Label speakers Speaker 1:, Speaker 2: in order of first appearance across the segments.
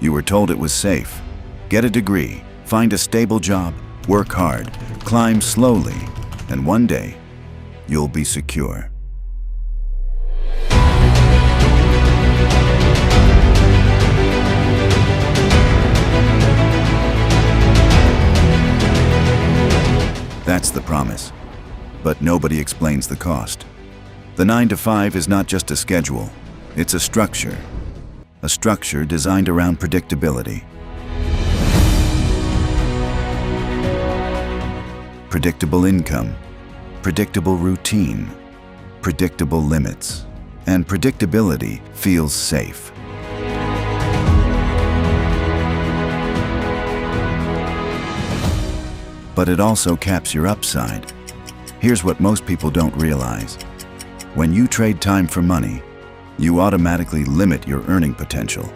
Speaker 1: You were told it was safe. Get a degree, find a stable job, work hard, climb slowly, and one day, you'll be secure. That's the promise. But nobody explains the cost. The 9-to-5 is not just a schedule, it's a structure. A structure designed around predictability. Predictable income, predictable routine, predictable limits, and predictability feels safe. But it also caps your upside. Here's what most people don't realize. When you trade time for money, you automatically limit your earning potential.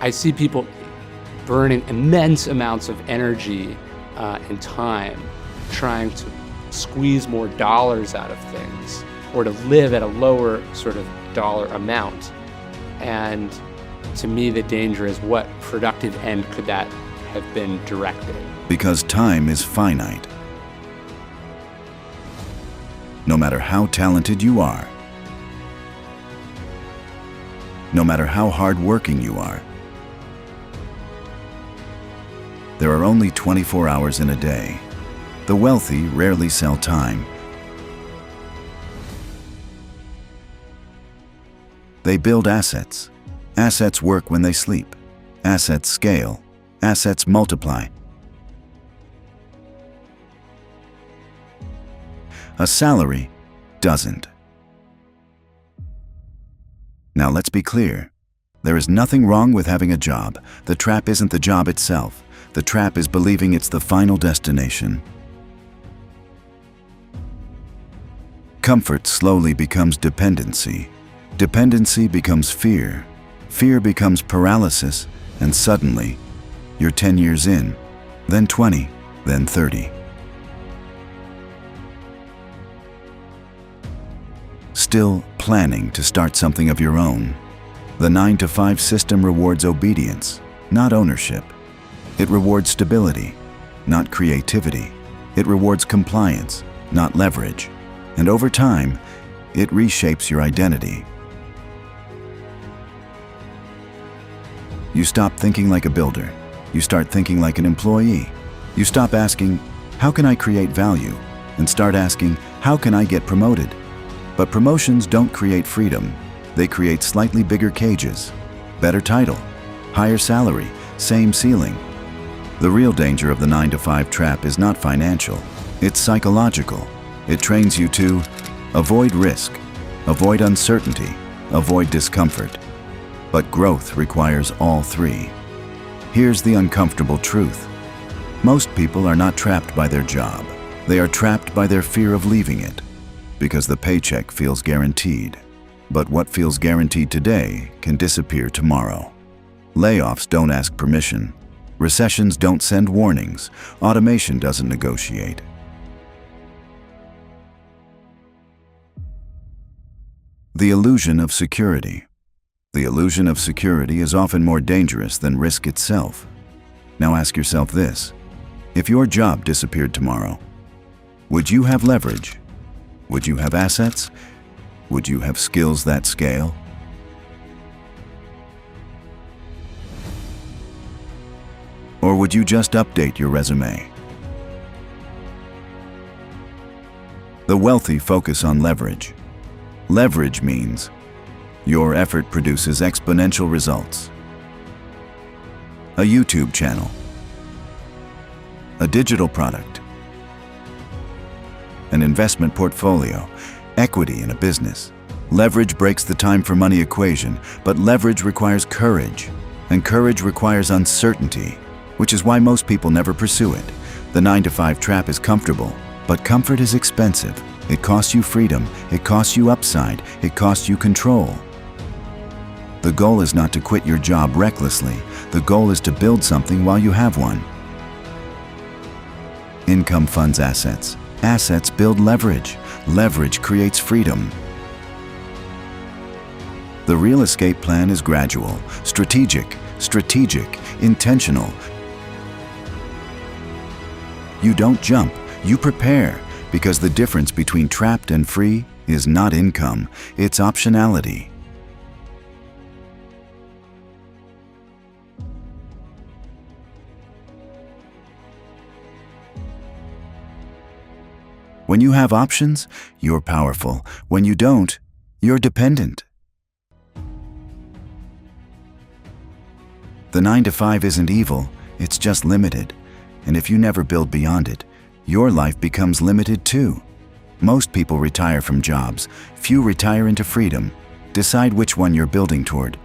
Speaker 2: I see people burning immense amounts of energy and time trying to squeeze more dollars out of things or to live at a lower sort of dollar amount. And to me, the danger is what productive end could that have been directed?
Speaker 1: Because time is finite. No matter how talented you are, no matter how hardworking you are, there are only 24 hours in a day. The wealthy rarely sell time. They build assets. Assets work when they sleep. Assets scale. Assets multiply. A salary doesn't. Now let's be clear. There is nothing wrong with having a job. The trap isn't the job itself. The trap is believing it's the final destination. Comfort slowly becomes dependency. Dependency becomes fear. Fear becomes paralysis, and suddenly, you're 10 years in, then 20, then 30. Still planning to start something of your own. The 9-to-5 system rewards obedience, not ownership. It rewards stability, not creativity. It rewards compliance, not leverage. And over time, it reshapes your identity. You stop thinking like a builder. You start thinking like an employee. You stop asking, how can I create value? And start asking, how can I get promoted? But promotions don't create freedom. They create slightly bigger cages, better title, higher salary, same ceiling. The real danger of the 9-to-5 trap is not financial. It's psychological. It trains you to avoid risk, avoid uncertainty, avoid discomfort. But growth requires all three. Here's the uncomfortable truth. Most people are not trapped by their job. They are trapped by their fear of leaving it. Because the paycheck feels guaranteed. But what feels guaranteed today can disappear tomorrow. Layoffs don't ask permission. Recessions don't send warnings. Automation doesn't negotiate. The illusion of security. The illusion of security is often more dangerous than risk itself. Now ask yourself this. If your job disappeared tomorrow, would you have leverage? Would you have assets? Would you have skills that scale? Or would you just update your resume? The wealthy focus on leverage. Leverage means your effort produces exponential results. A YouTube channel, a digital product, an investment portfolio, equity in a business. Leverage breaks the time for money equation, but leverage requires courage, and courage requires uncertainty, which is why most people never pursue it. The 9-to-5 trap is comfortable, but comfort is expensive. It costs you freedom, it costs you upside, it costs you control. The goal is not to quit your job recklessly. The goal is to build something while you have one. Income funds assets. Assets build leverage. Leverage creates freedom. The real escape plan is gradual, strategic, strategic, intentional. You don't jump, you prepare, because the difference between trapped and free is not income, it's optionality. When you have options, you're powerful. When you don't, you're dependent. The 9-to-5 isn't evil, it's just limited. And if you never build beyond it, your life becomes limited too. Most people retire from jobs, few retire into freedom. Decide which one you're building toward.